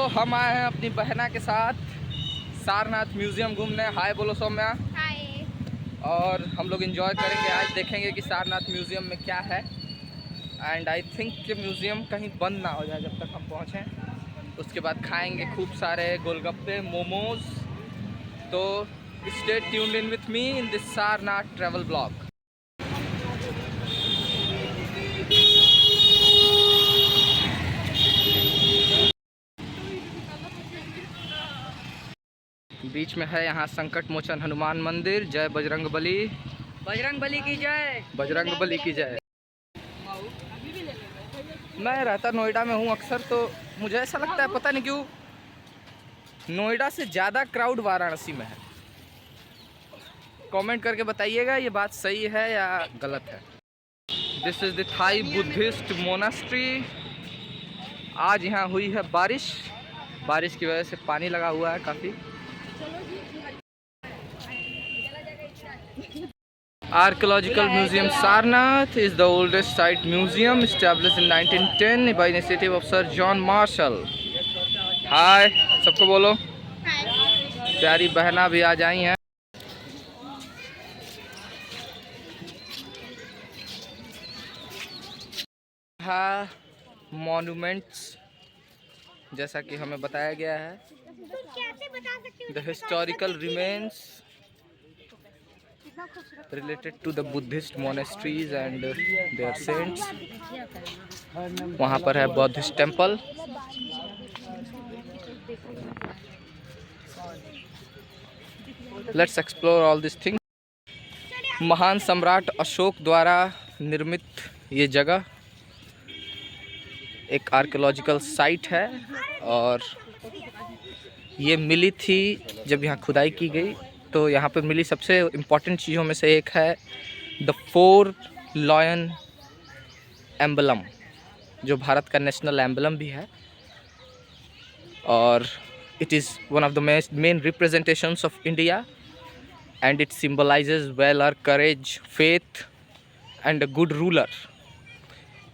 हम आए हैं अपनी बहना के साथ सारनाथ म्यूज़ियम घूमने। हाय बोलो सौम्या। हाय। और हम लोग एंजॉय करेंगे, आज देखेंगे कि सारनाथ म्यूज़ियम में क्या है। एंड आई थिंक कि म्यूज़ियम कहीं बंद ना हो जाए जब तक हम पहुँचें। उसके बाद खाएंगे खूब सारे गोलगप्पे, मोमोज। तो stay tuned in with me in this Sarnath travel blog. बीच में है यहाँ संकट मोचन हनुमान मंदिर। जय बजरंग बली। बजरंग बली की जय। बजरंग बली की जय। मैं रहता नोएडा में हूँ अक्सर, तो मुझे ऐसा लगता है पता नहीं क्यों नोएडा से ज़्यादा क्राउड वाराणसी में है। कमेंट करके बताइएगा ये बात सही है या गलत है। This is the Thai Buddhist monastery. आज यहाँ हुई है बारिश, बारिश की वजह से पानी लगा हुआ है काफ़ी। Archaeological Museum Sarnath is the oldest site museum established in 1910 by initiative of Sir John Marshall. हाय सबको बोलो। प्यारी बहना भी आज आई हैं। हाँ, मॉन्यूमेंट्स जैसा कि हमें बताया गया है। The historical remains related to the Buddhist monasteries and their saints. वहाँ पर है Buddhist temple. Let's explore all these things. महान सम्राट अशोक द्वारा निर्मित ये जगह एक आर्कियोलॉजिकल साइट है और ये मिली थी जब यहाँ खुदाई की गई। तो यहाँ पर मिली सबसे इम्पॉर्टेंट चीज़ों में से एक है द 4 लॉयन एम्बलम, जो भारत का नेशनल एम्बलम भी है। और it is one of the main representations of India and it symbolizes valour, courage, faith and a good ruler.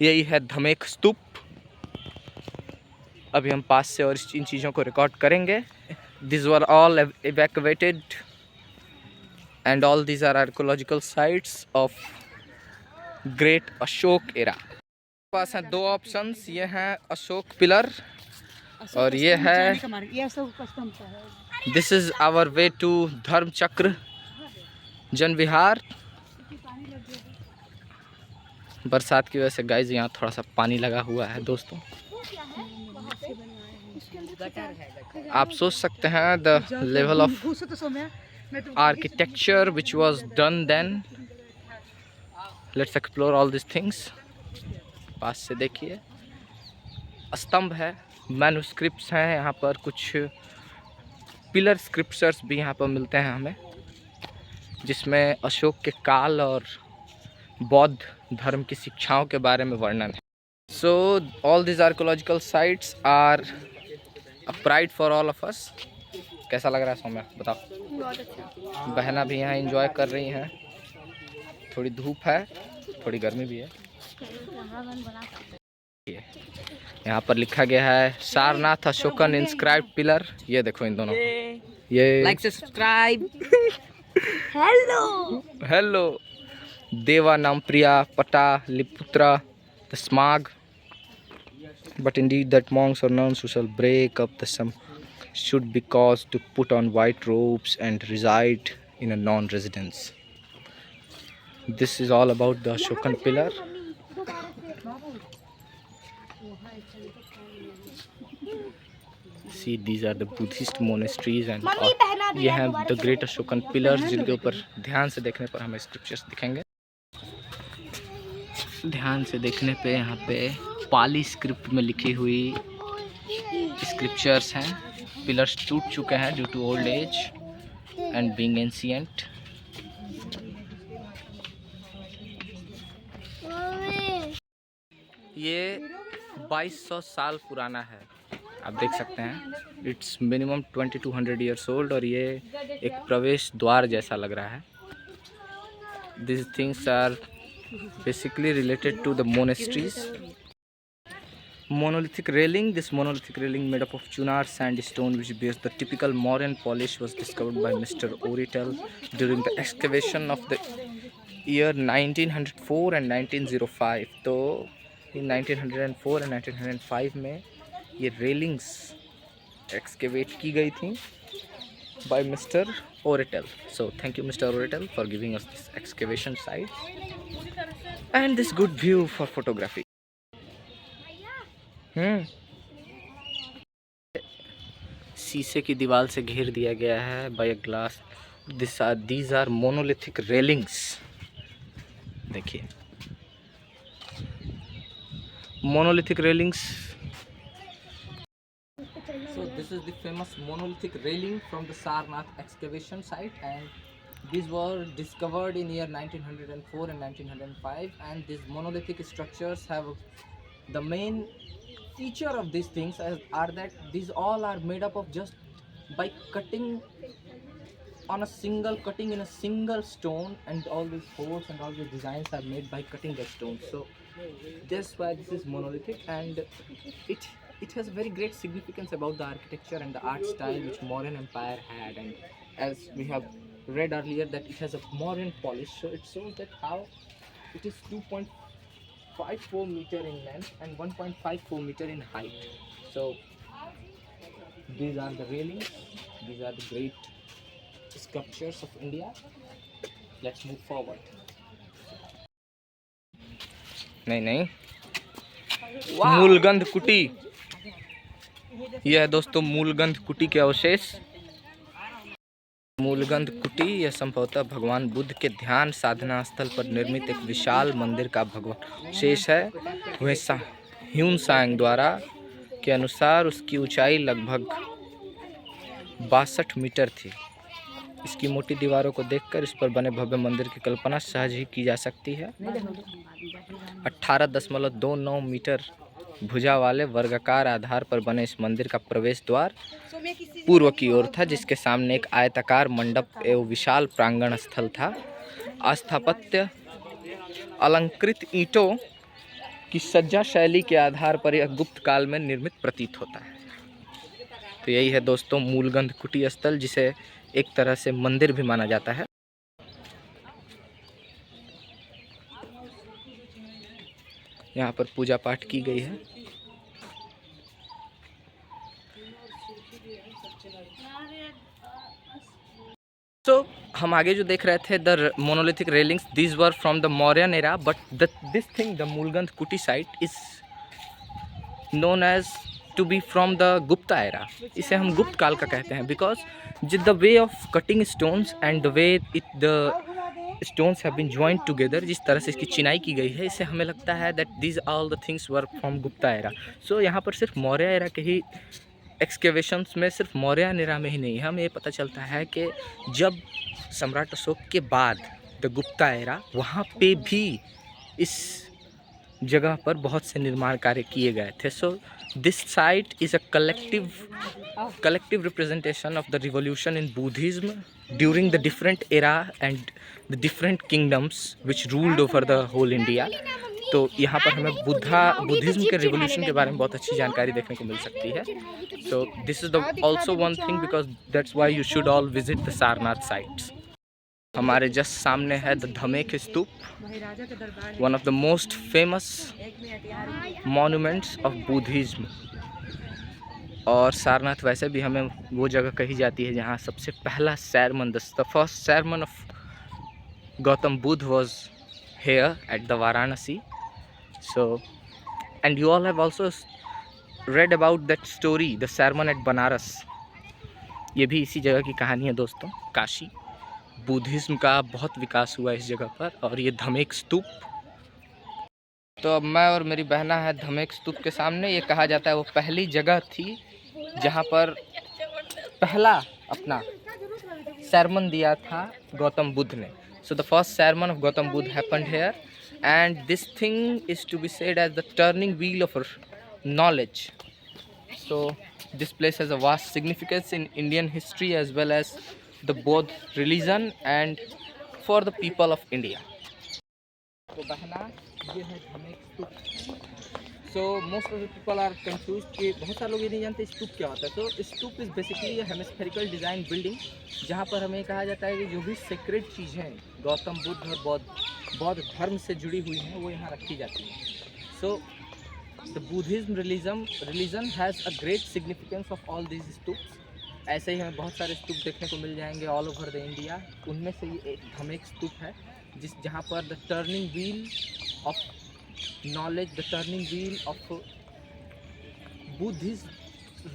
यही है धमेख स्तूप। अभी हम पास से और इन चीज़ों को रिकॉर्ड करेंगे। This were all evacuated and all these are archaeological sites of great Ashoka era. पास हैं 2 ऑप्शंस, ये हैं अशोक पिलर और ये है this is our way to Dharma Chakra जन विहार। बरसात की वजह से गाइस यहाँ थोड़ा सा पानी लगा हुआ है दोस्तों। आप सोच सकते हैं the level of architecture which was done then. Let's explore all these things. पास से देखिए, स्तंभ है, मैन्युस्क्रिप्ट्स हैं यहाँ पर, कुछ पिलर स्क्रिप्चर्स भी यहाँ पर मिलते हैं हमें, जिसमें अशोक के काल और बौद्ध धर्म की शिक्षाओं के बारे में वर्णन है। So all these archaeological sites are a pride for all of us. कैसा लग रहा है सौम्या बताओ? बहुत अच्छा। बहना भी यहाँ एंजॉय कर रही हैं। थोड़ी धूप है, थोड़ी गर्मी भी है। यहाँ पर लिखा गया है सारनाथ अशोकन इंस्क्राइब्ड पिलर। ये देखो इन दोनों, ये लाइक से सब्सक्राइब। हेलो देवा नाम प्रिया पटा लिपुत्रा the स्माग, but indeed that monks or nuns who shall break up the sum should be caused to put on white robes and reside in a non-residence. This is all about the Ashokan pillar. See, these are the Buddhist monasteries and ये हैं the great Ashokan pillars, जिनके ऊपर ध्यान से देखने पर हमें scriptures दिखेंगे। ध्यान से देखने पे यहाँ पे पाली स्क्रिप्ट में लिखी हुई स्क्रिप्चर्स हैं। पिलर्स टूट चुके हैं due to old age and being ancient. ये 2200 साल पुराना है, आप देख सकते हैं। इट्स मिनिमम 2200 ईयर्स ओल्ड और ये एक प्रवेश द्वार जैसा लग रहा है। This things are basically related to the monasteries. monolithic railing. This monolithic railing made up of chunar sandstone which bears the typical Mauryan polish was discovered by Mr. Oritel during the excavation of the year 1904 and 1905. तो in 1904 and 1905 में ये railings excavate की गई थी by Mr. Oritel. So thank you Mr. Oritel for giving us this excavation site and this good view for photography. शीशे की दीवार से घेर दिया गया है by glass. These are monolithic railings. देखिए monolithic railings. So this is the famous monolithic railing from the Sarnath excavation site, and these were discovered in year 1904 and 1905, and these monolithic structures have the main feature of these things are that these all are made up of just by cutting on a single cutting in a single stone, and all these holes and all the designs are made by cutting the stone. So that's why this is monolithic, and it has a very great significance about the architecture and the art style which Mauryan Empire had. And as we have read earlier that it has a Mauryan polish, so it shows that how it is 2.54 meter in length and 1.54 meter in height. So these are the railings, these are the great sculptures of India. Let's move forward. नहीं मूलगंध कुटी. यह है दोस्तों मूलगंध कुटी के अवशेष. मूलगंध कुटी यह संभवतः भगवान बुद्ध के ध्यान साधना स्थल पर निर्मित एक विशाल मंदिर का भगवान शेष है. वह ह्यून सांग द्वारा के अनुसार उसकी ऊंचाई लगभग 62 मीटर थी. इसकी मोटी दीवारों को देखकर इस पर बने भव्य मंदिर की कल्पना सहज ही की जा सकती है. 18.29 मीटर भुजा वाले वर्गाकार आधार पर बने इस मंदिर का प्रवेश द्वार पूर्व की ओर था, जिसके सामने एक आयताकार मंडप एवं विशाल प्रांगण स्थल था. स्थापत्य अलंकृत ईंटों की सज्जा शैली के आधार पर यह गुप्त काल में निर्मित प्रतीत होता है. तो यही है दोस्तों मूलगंध कुटी स्थल, जिसे एक तरह से मंदिर भी माना जाता है. यहाँ पर पूजा पाठ की गई है. तो हम आगे जो देख रहे थे the monolithic railings, these were from the Mauryan era, but this thing the Mulagandha Kuti site is known as to be from the Gupta era. इसे हम गुप्त काल का कहते हैं because the way of cutting stones and the way the stones have been joined together, जिस तरह से इसकी चिनाई की गई है, इससे हमें लगता है that these all the things were from Gupta era. So यहाँ पर सिर्फ मौर्य एरा के ही एक्सकेवेशंस में, सिर्फ मौर्य एरा में ही नहीं, हमें ये पता चलता है कि जब सम्राट अशोक के बाद द गुप्ता एरा, वहाँ पे भी इस जगह पर बहुत से निर्माण कार्य किए गए थे. सो this site is a collective representation of the revolution in Buddhism during the different era and the different kingdoms which ruled over the whole India. तो यहाँ पर हमें बुद्धिज्म के रिवोल्यूशन के बारे में बहुत अच्छी जानकारी देखने को मिल सकती है. So this is the also one thing because that's why you should all visit the Sarnath sites. हमारे जस्ट सामने है the Dhamek stupa, one of the most famous monuments of Buddhism. और सारनाथ वैसे भी हमें वो जगह कही जाती है जहाँ सबसे पहला sermon, the first sermon of Gautam Buddha was here at the Varanasi. So and you all have also read about that story, the sermon at Banaras. ये भी इसी जगह की कहानी है दोस्तों. काशी बुद्धिज्म का बहुत विकास हुआ इस जगह पर. और ये धमेक स्तूप, तो अब मैं और मेरी बहना है धमेक स्तूप के सामने. ये कहा जाता है वो पहली जगह थी जहाँ पर पहला अपना sermon दिया था गौतम बुद्ध ने. So the first sermon of Gautam Buddha happened here, and this thing is to be said as the turning wheel of knowledge. So this place has a vast significance in Indian history as well as the Bodh religion and for the people of India. तो बहना ये है Dhamek stupa. So most of the people are confuse कि बहुत सारे लोग ये नहीं जानते स्तूप क्या होता है। तो स्तूप इज़ बेसिकली ये हेमिस्फेरिकल डिज़ाइन बिल्डिंग, जहाँ पर हमें कहा जाता है कि जो भी सीक्रेट चीज़ें गौतम बुद्ध और बौद्ध धर्म से जुड़ी हुई हैं वो यहाँ रखी जाती हैं। So the Buddhism religion has a great significance of all this stupas. ऐसे ही हमें बहुत सारे स्तूप देखने को मिल जाएंगे ऑल ओवर द इंडिया। उनमें से ये एक धमेक स्तूप है जहाँ पर the turning wheel of knowledge, the turning wheel of Buddhism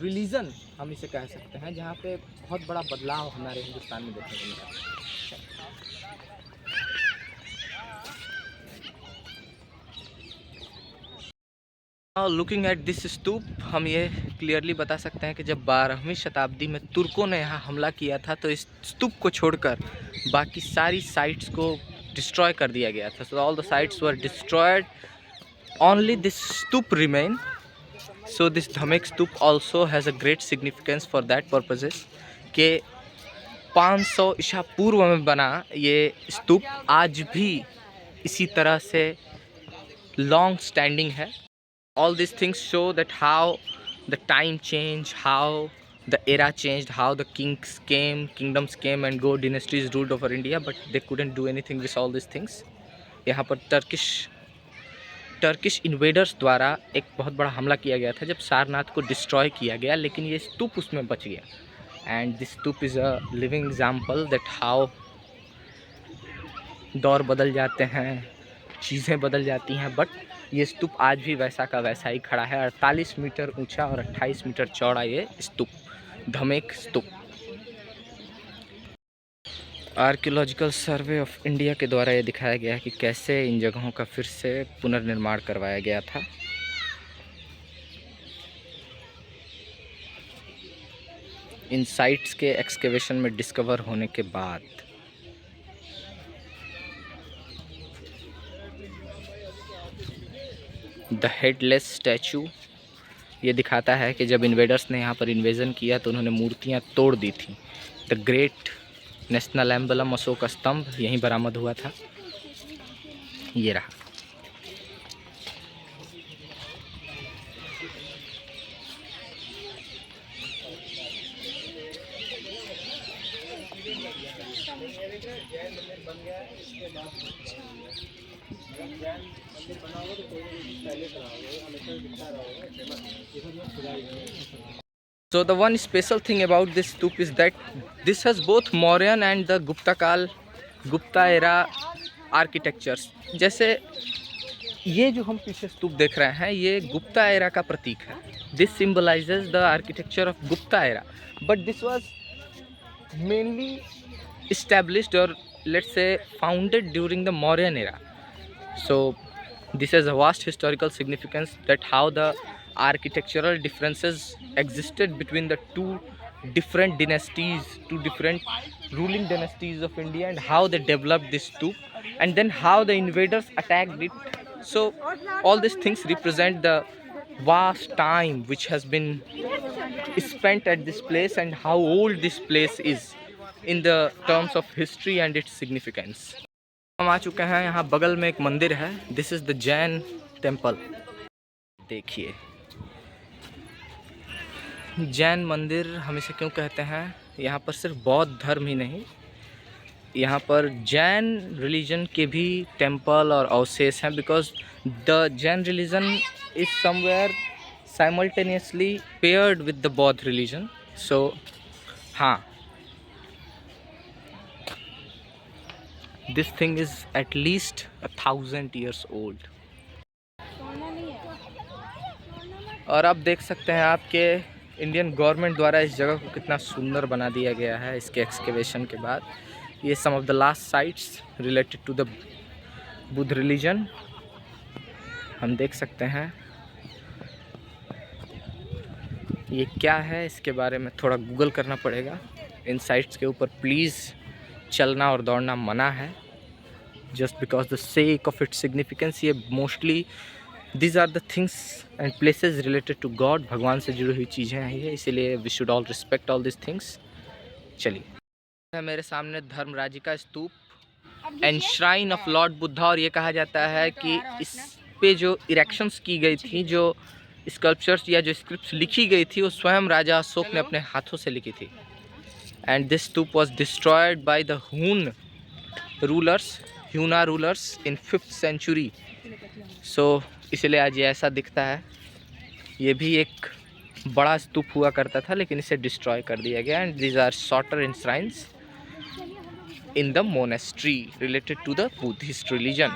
religion हम इसे कह सकते हैं, जहाँ पे बहुत बड़ा बदलाव हमारे हिंदुस्तान में देखने को मिला। लुकिंग एट दिस स्तूप, हम ये क्लियरली बता सकते हैं कि जब 12वीं शताब्दी में तुर्कों ने यहाँ हमला किया था तो इस स्तूप को छोड़कर बाकी सारी साइट्स को डिस्ट्रॉय कर दिया गया था। So all the sites were destroyed, only this stoop remain. So this Dhamek stoop also has a great significance for that purposes कि 500 ईसा पूर्व में बना ये स्तूप आज भी इसी तरह से लॉन्ग स्टैंडिंग है। All these things show that how the time changed, how the era changed, how the kingdoms came and go, dynasties ruled over India, but they couldn't do anything with all these things. यहाँ पर Turkish invaders द्वारा एक बहुत बड़ा हमला किया गया था जब सारनाथ को डिस्ट्रॉय किया गया, लेकिन ये स्तूप उसमें बच गया। And this stupa is a living example that how दौर बदल जाते हैं, चीज़ें बदल जाती हैं, बट ये स्तूप आज भी वैसा का वैसा ही खड़ा है। 48 मीटर ऊंचा और 28 मीटर चौड़ा ये स्तूप, धमेक स्तूप। आर्कियोलॉजिकल सर्वे ऑफ इंडिया के द्वारा ये दिखाया गया है कि कैसे इन जगहों का फिर से पुनर्निर्माण करवाया गया था। इन साइट्स के एक्सकेवेशन में डिस्कवर होने के बाद द हेडलेस स्टैचू ये दिखाता है कि जब इन्वेडर्स ने यहाँ पर इन्वेजन किया तो उन्होंने मूर्तियाँ तोड़ दी थी। The great national emblem Ashok स्तंभ यहीं बरामद हुआ था, ये रहा। So the one special thing about this stoop is that this has both Mauryan and the Gupta era architectures. जैसे ये जो हम पीछे स्तूप देख रहे हैं ये गुप्ता एरा का प्रतीक है। This symbolizes the architecture of Gupta era, but this was mainly established or let's say founded during the Mauryan era. So this has a vast historical significance that how the architectural differences existed between the two different dynasties, two different ruling dynasties of India, and how they developed this stoop and then how the invaders attacked it. So all these things represent the vast time which has been spent at this place and how old this place is in the terms of history and its significance. हम आ चुके हैं, यहाँ बगल में एक मंदिर है। This is the Jain temple. देखिए जैन मंदिर हम इसे क्यों कहते हैं, यहाँ पर सिर्फ बौद्ध धर्म ही नहीं, यहाँ पर जैन रिलीजन के भी टेम्पल और अवशेष हैं, because the Jain religion is somewhere simultaneously paired with the बौद्ध रिलीजन। सो हाँ, this thing is at least 1000 years old। और अब देख सकते हैं आपके इंडियन गवर्नमेंट द्वारा इस जगह को कितना सुंदर बना दिया गया है इसके एक्सकेवेशन के बाद। ये some of the last sites related to the Buddha religion हम देख सकते हैं। ये क्या है इसके बारे में थोड़ा गूगल करना पड़ेगा। इन साइट्स के ऊपर प्लीज़ चलना और दौड़ना मना है, just because the sake of its significance. ये mostly these are the things and places related to God, भगवान से जुड़ी हुई चीज़ें हैं ये, इसीलिए we should all respect all this things. चलिए मेरे सामने धर्मराजी का stupa and shrine of Lord Buddha, और ये कहा जाता है कि इस पे जो इरेक्शंस की गई थी, जो स्कल्पचर्स या जो स्क्रिप्ट्स लिखी गई थी, वो स्वयं राजा अशोक ने अपने हाथों से लिखी थी। And this stupa was destroyed by the Huna rulers in 5th century. So इसलिए आज ये ऐसा दिखता है। ये भी एक बड़ा स्तूप हुआ करता था, लेकिन इसे डिस्ट्रॉय कर दिया गया। And these are shorter enshrines in the monastery related to the Buddhist religion.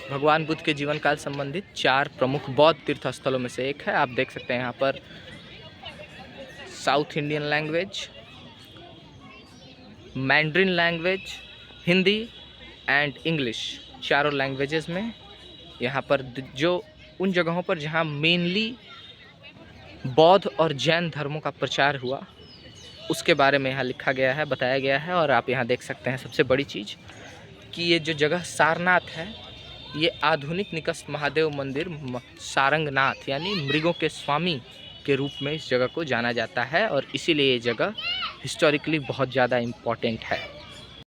भगवान बुद्ध के जीवन काल संबंधित 4 प्रमुख बौद्ध तीर्थ स्थलों में से एक है। आप देख सकते हैं यहाँ पर south Indian language, mandarin language, Hindi and English, चारों लैंग्वेजेस में यहाँ पर जो उन जगहों पर जहाँ मेनली बौद्ध और जैन धर्मों का प्रचार हुआ, उसके बारे में यहाँ लिखा गया है, बताया गया है। और आप यहाँ देख सकते हैं सबसे बड़ी चीज़ कि ये जो जगह सारनाथ है, ये आधुनिक निकस्त महादेव मंदिर सारंगनाथ यानी मृगों के स्वामी के रूप में इस जगह को जाना जाता है, और इसीलिए ये जगह हिस्टोरिकली बहुत ज़्यादा इम्पॉर्टेंट है।